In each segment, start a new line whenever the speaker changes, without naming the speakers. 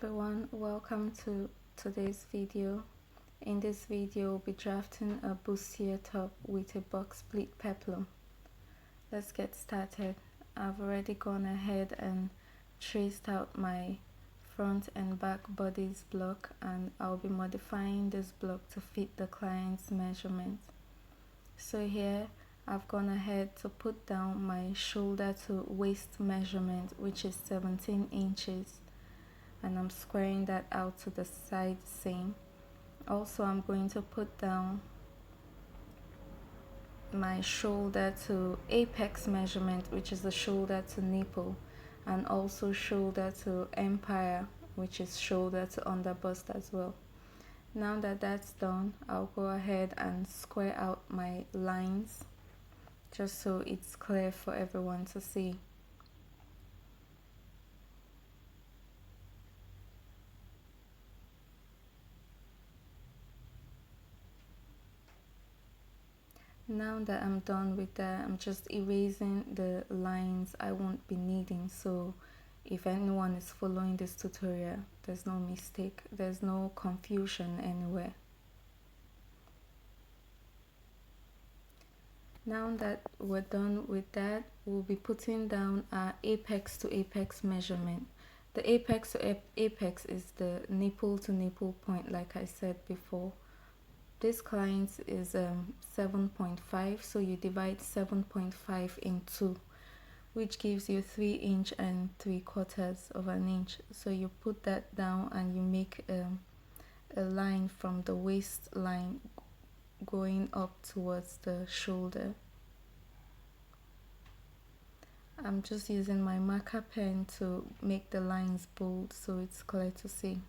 everyone, welcome to today's video. In this video, we'll be drafting a bustier top with a box pleat peplum. Let's get started. I've already gone ahead and traced out my front and back bodice block, and I'll be modifying this block to fit the client's measurement. So here I've gone ahead to put down my shoulder to waist measurement, which is 17 inches. And I'm squaring that out to the side seam. Also, I'm going to put down my shoulder to apex measurement, which is the shoulder to nipple, and also shoulder to empire, which is shoulder to under bust as well. Now that that's done, I'll go ahead and square out my lines just so it's clear for everyone to see. Now that I'm done with that, I'm just erasing the lines I won't be needing, so if anyone is following this tutorial, there's no mistake, there's no confusion anywhere. Now that we're done with that, we'll be putting down our apex to apex measurement. The apex to apex is the nipple to nipple point, like I said before. This client is 7.5, so you divide 7.5 in 2, which gives you 3 inch and 3/4 of an inch. So you put that down and you make a line from the waistline going up towards the shoulder. I'm just using my marker pen to make the lines bold so it's clear to see.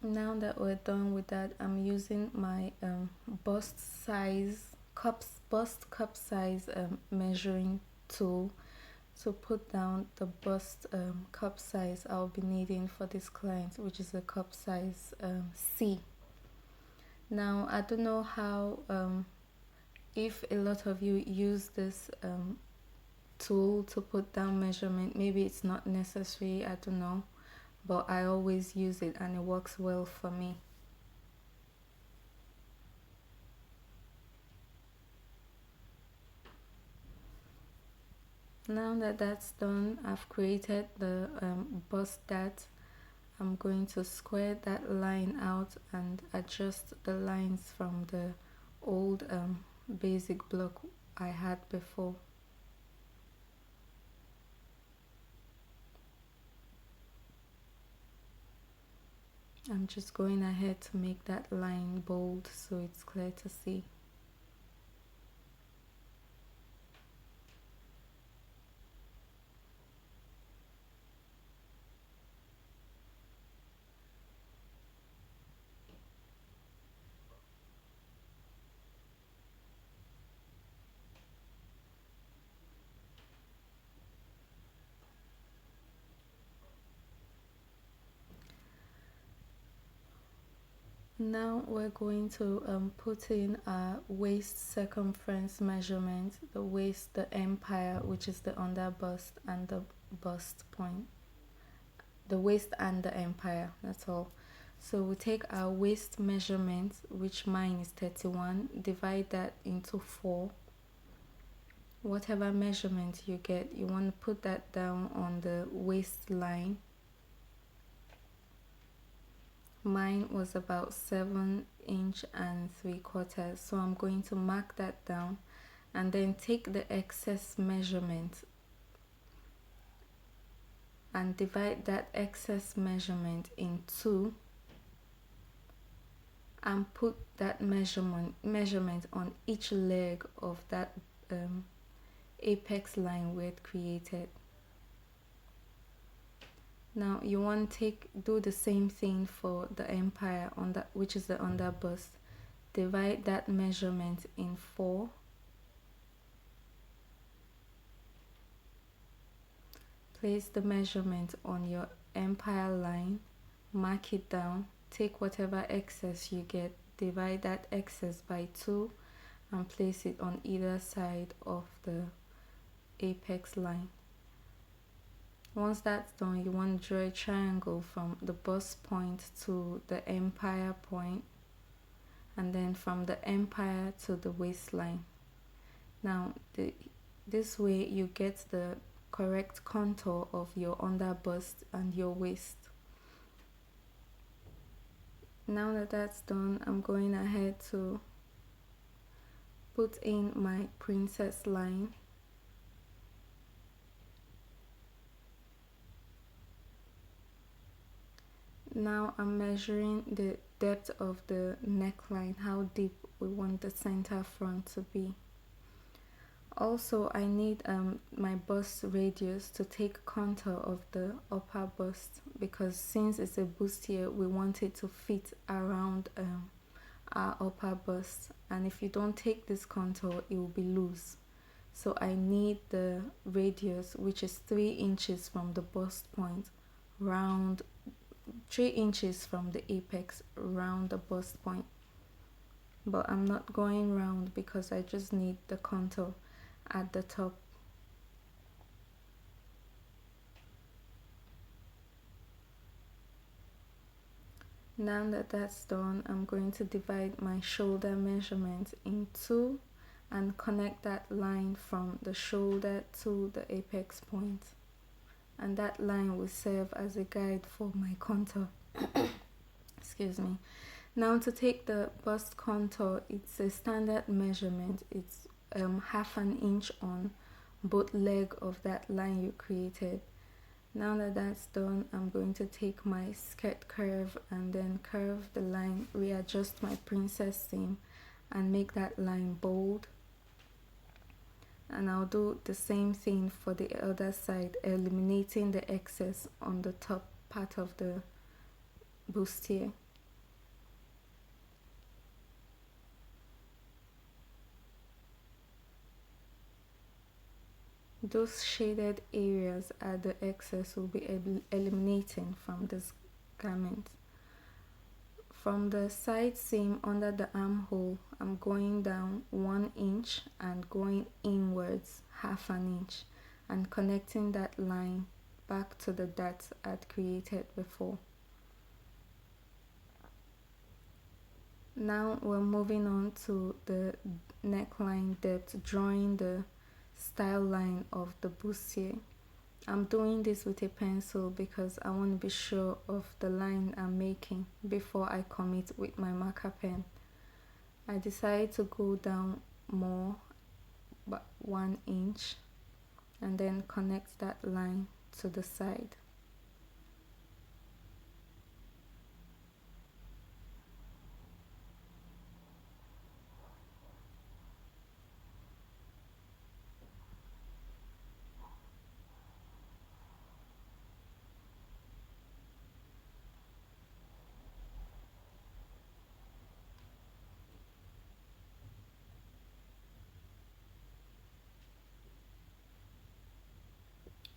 Now that we're done with that, I'm using my bust cup size measuring tool to put down the bust cup size I'll be needing for this client, which is a cup size C. Now I don't know how if a lot of you use this tool to put down measurement. Maybe it's not necessary, I don't know, but I always use it and it works well for me. Now that that's done, I've created the bust dart. I'm going to square that line out and adjust the lines from the old basic block I had before. I'm just going ahead to make that line bold so it's clear to see. Now we're going to put in our waist circumference measurement, the waist, the empire, which is the under bust, and the bust point. The waist and the empire, that's all. So we take our waist measurement, which mine is 31, divide that into 4. Whatever measurement you get, you want to put that down on the waistline. Mine was about 7 inch and 3/4, so I'm going to mark that down and then take the excess measurement and divide that excess measurement in 2 and put that measurement on each leg of that apex line we had created. Now you want to do the same thing for the empire on that, which is the under bust. Divide that measurement in 4. Place the measurement on your empire line, mark it down, take whatever excess you get, divide that excess by 2 and place it on either side of the apex line. Once that's done, you want to draw a triangle from the bust point to the empire point, and then from the empire to the waistline. Now this way you get the correct contour of your under bust and your waist. Now that that's done, I'm going ahead to put in my princess line. Now I'm measuring the depth of the neckline, how deep we want the center front to be. Also, I need my bust radius to take contour of the upper bust, because since it's a bustier, we want it to fit around our upper bust, and if you don't take this contour, it will be loose. So I need the radius, which is 3 inches from the bust point, round 3 inches from the apex, round the bust point. But I'm not going round because I just need the contour at the top. Now that that's done, I'm going to divide my shoulder measurement in 2 and connect that line from the shoulder to the apex point. And that line will serve as a guide for my contour. Excuse me. Now to take the bust contour, it's a standard measurement. It's half an inch on both leg of that line you created. Now that that's done, I'm going to take my skirt curve and then curve the line, readjust my princess seam and make that line bold. And I'll do the same thing for the other side, eliminating the excess on the top part of the bustier. Those shaded areas are the excess we'll be eliminating from this garment. From the side seam under the armhole, I'm going down 1 inch and going inwards half an inch and connecting that line back to the dots I'd created before. Now we're moving on to the neckline depth, drawing the style line of the bustier. I'm doing this with a pencil because I want to be sure of the line I'm making before I commit with my marker pen. I decided to go down more, but 1 inch, and then connect that line to the side.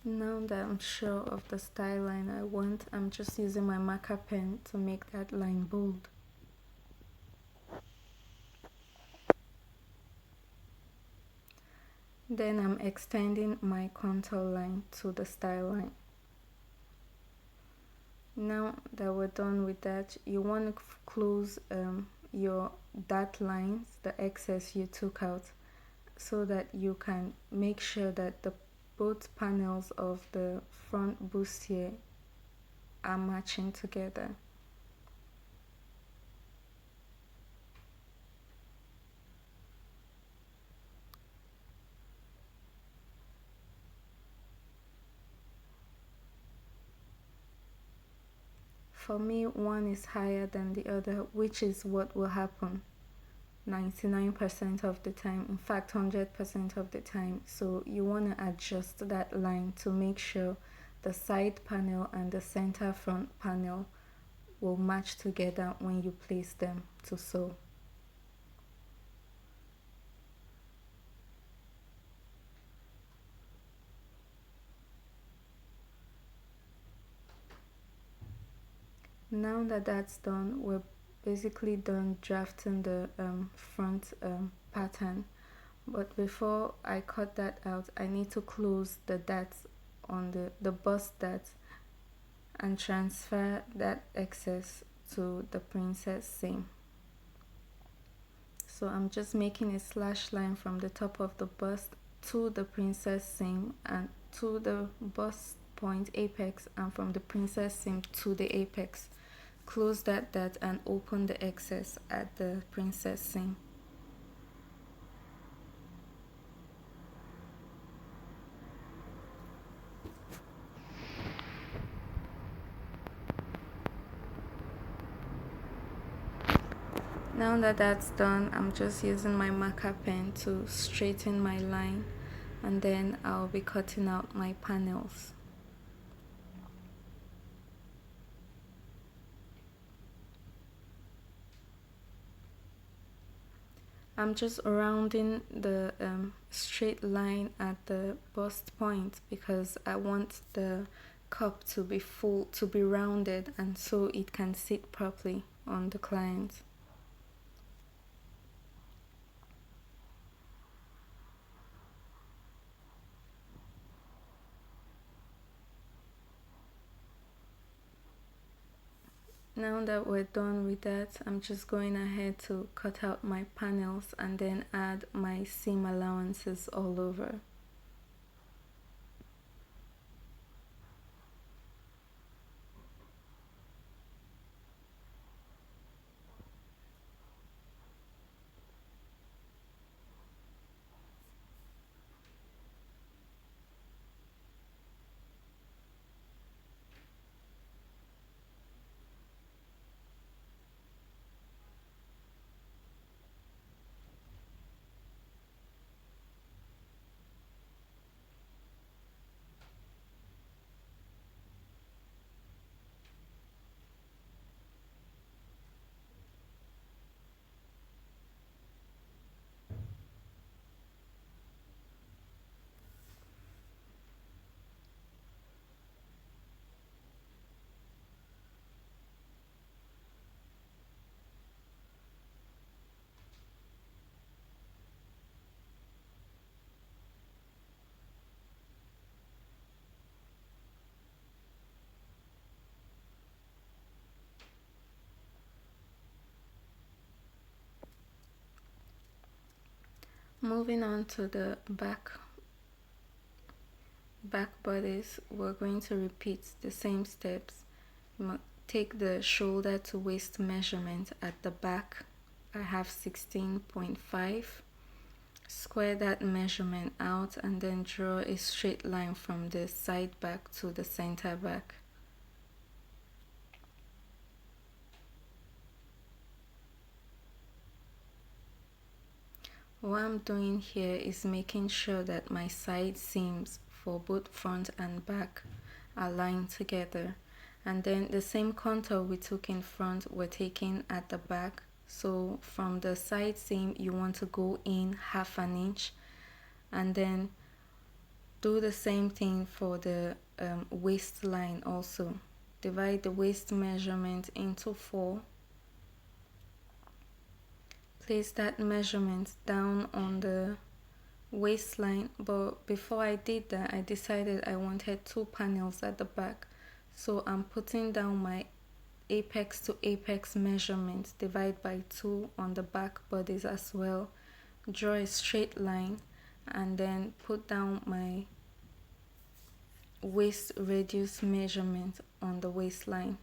Now that I'm sure of the style line I want, I'm just using my marker pen to make that line bold. Then I'm extending my contour line to the style line. Now that we're done with that, you want to close your dot lines, the excess you took out, so that you can make sure that the both panels of the front bustier are matching together. For me, one is higher than the other, which is what will happen 99% of the time, in fact 100% of the time. So you want to adjust that line to make sure the side panel and the center front panel will match together when you place them to sew. Now that that's done, we're basically done drafting the front pattern. But before I cut that out, I need to close the dots on the bust that and transfer that excess to the princess seam. So I'm just making a slash line from the top of the bust to the princess seam and to the bust point apex, and from the princess seam to the apex. Close that dot and open the excess at the princess seam. Now that that's done, I'm just using my marker pen to straighten my line, and then I'll be cutting out my panels. I'm just rounding the straight line at the bust point because I want the cup to be full, to be rounded, and so it can sit properly on the client. Now that we're done with that, I'm just going ahead to cut out my panels and then add my seam allowances all over. Moving on to the back bodice, we're going to repeat the same steps. Take the shoulder to waist measurement at the back. I have 16.5. Square that measurement out and then draw a straight line from the side back to the center back. What I'm doing here is making sure that my side seams for both front and back are lined together, and then the same contour we took in front we're taking at the back. So from the side seam you want to go in ½ inch, and then do the same thing for the waistline also. Divide the waist measurement into 4. Place that measurement down on the waistline, but before I did that I decided I wanted 2 panels at the back, so I'm putting down my apex to apex measurement, divide by 2 on the back bodies as well, draw a straight line, and then put down my waist radius measurement on the waistline,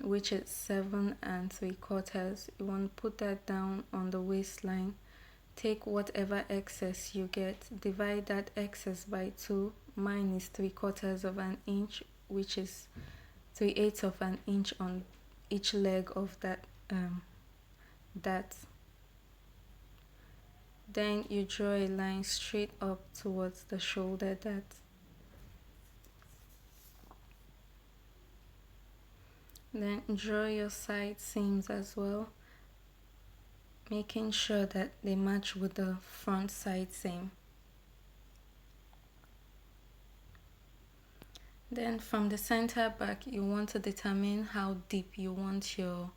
which is 7 3/4. You want to put that down on the waistline. Take whatever excess you get, divide that excess by 2. Mine is 3/4 of an inch, which is 3/8 of an inch on each leg of that Then you draw a line straight up towards the shoulder dart. Then draw your side seams as well, making sure that they match with the front side seam. Then from the center back, you want to determine how deep you want your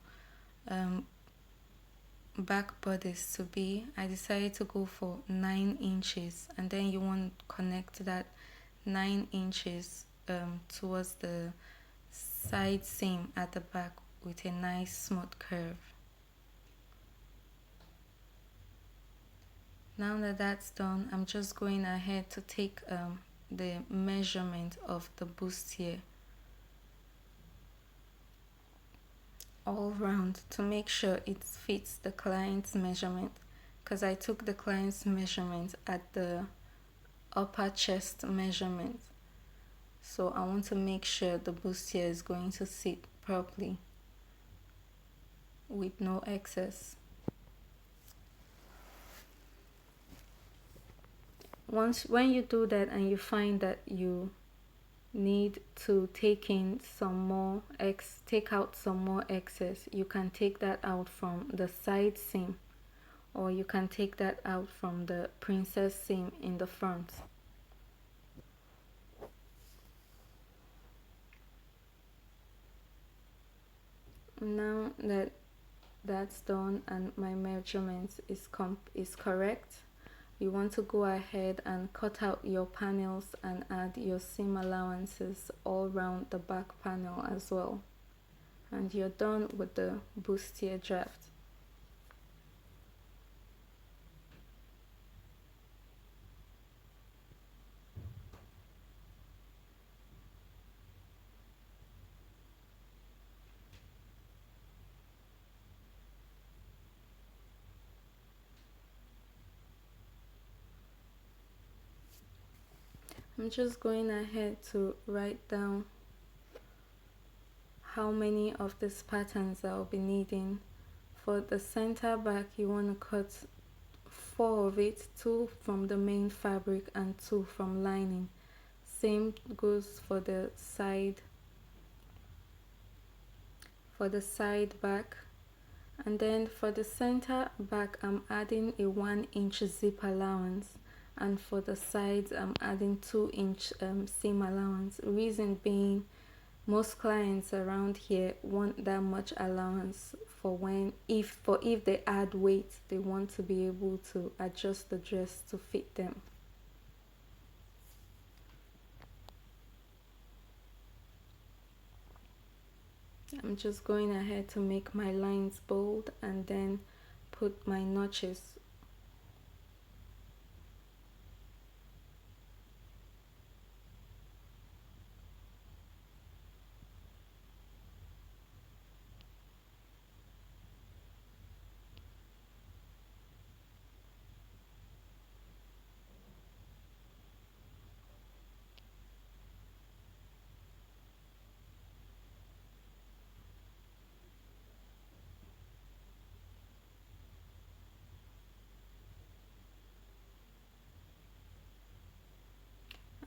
back bodice to be. I decided to go for 9 inches, and then you want to connect that 9 inches towards the side seam at the back with a nice smooth curve. Now that that's done, I'm just going ahead to take the measurement of the bustier all round to make sure it fits the client's measurement, because I took the client's measurement at the upper chest measurement, so I want to make sure the bustier is going to sit properly with no excess. When you do that and you find that you need to take out some more excess, you can take that out from the side seam, or you can take that out from the princess seam in the front. Now that that's done and my measurement is correct, you want to go ahead and cut out your panels and add your seam allowances all around the back panel as well, and you're done with the bustier draft. I'm just going ahead to write down how many of these patterns I'll be needing. For the center back, you want to cut 4 of it, 2 from the main fabric and 2 from lining. Same goes for the side back. And then for the center back, I'm adding a 1-inch zip allowance, and for the sides I'm adding 2-inch seam allowance. Reason being, most clients around here want that much allowance for if they add weight, they want to be able to adjust the dress to fit them. I'm just going ahead to make my lines bold and then put my notches.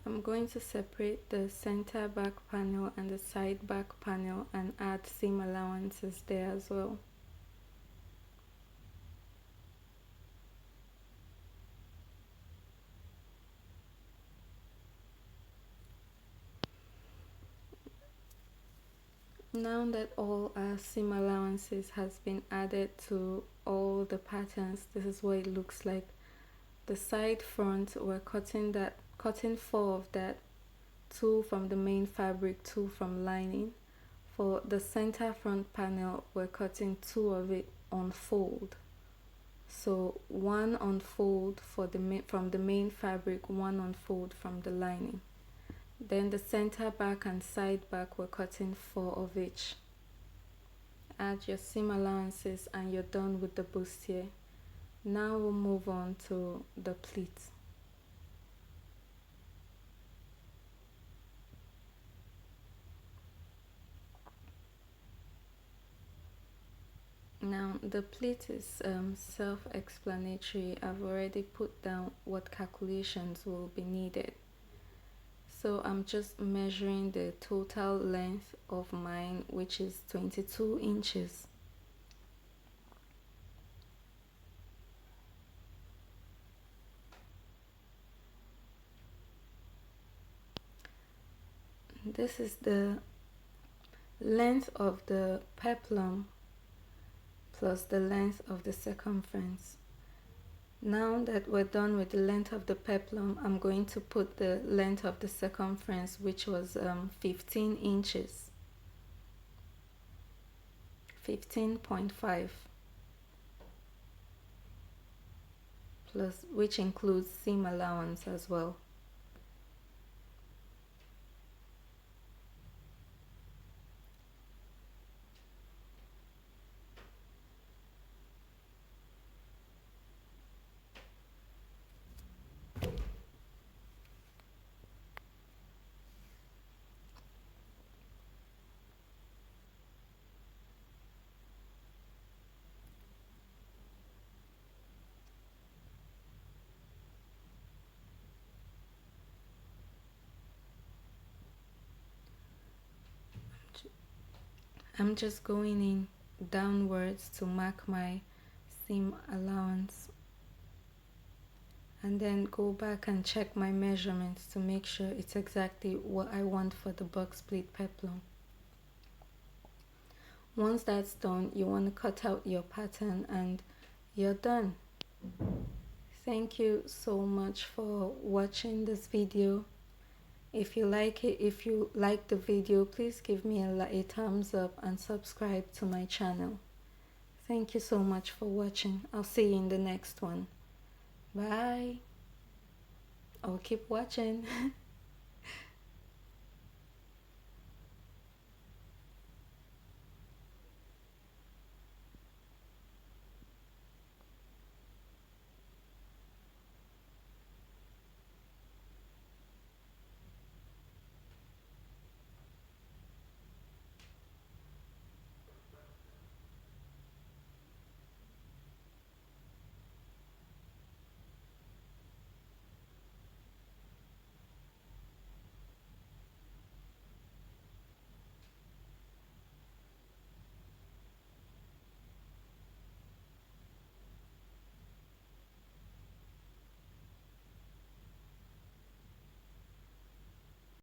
I'm going to separate the center back panel and the side back panel and add seam allowances there as well. Now that all our seam allowances has been added to all the patterns, this is what it looks like. The side front, we're cutting 4 of that, 2 from the main fabric, 2 from lining. For the center front panel, we're cutting 2 of it on fold. So 1 on fold from the main fabric, 1 on fold from the lining. Then the center back and side back, we're cutting 4 of each. Add your seam allowances and you're done with the bustier. Now we'll move on to the pleat. Now the pleat is self-explanatory. I've already put down what calculations will be needed. So I'm just measuring the total length of mine, which is 22 inches. This is the length of the peplum plus the length of the circumference. Now that we're done with the length of the peplum, I'm going to put the length of the circumference, which was 15 inches. 15.5 plus, which includes seam allowance as well. I'm just going in downwards to mark my seam allowance, and then go back and check my measurements to make sure it's exactly what I want for the box pleat peplum. Once that's done, you want to cut out your pattern and you're done. Thank you so much for watching this video. If you like the video, please give me a thumbs up and subscribe to my channel. Thank you so much for watching. I'll see you in the next one. Bye. Or keep watching.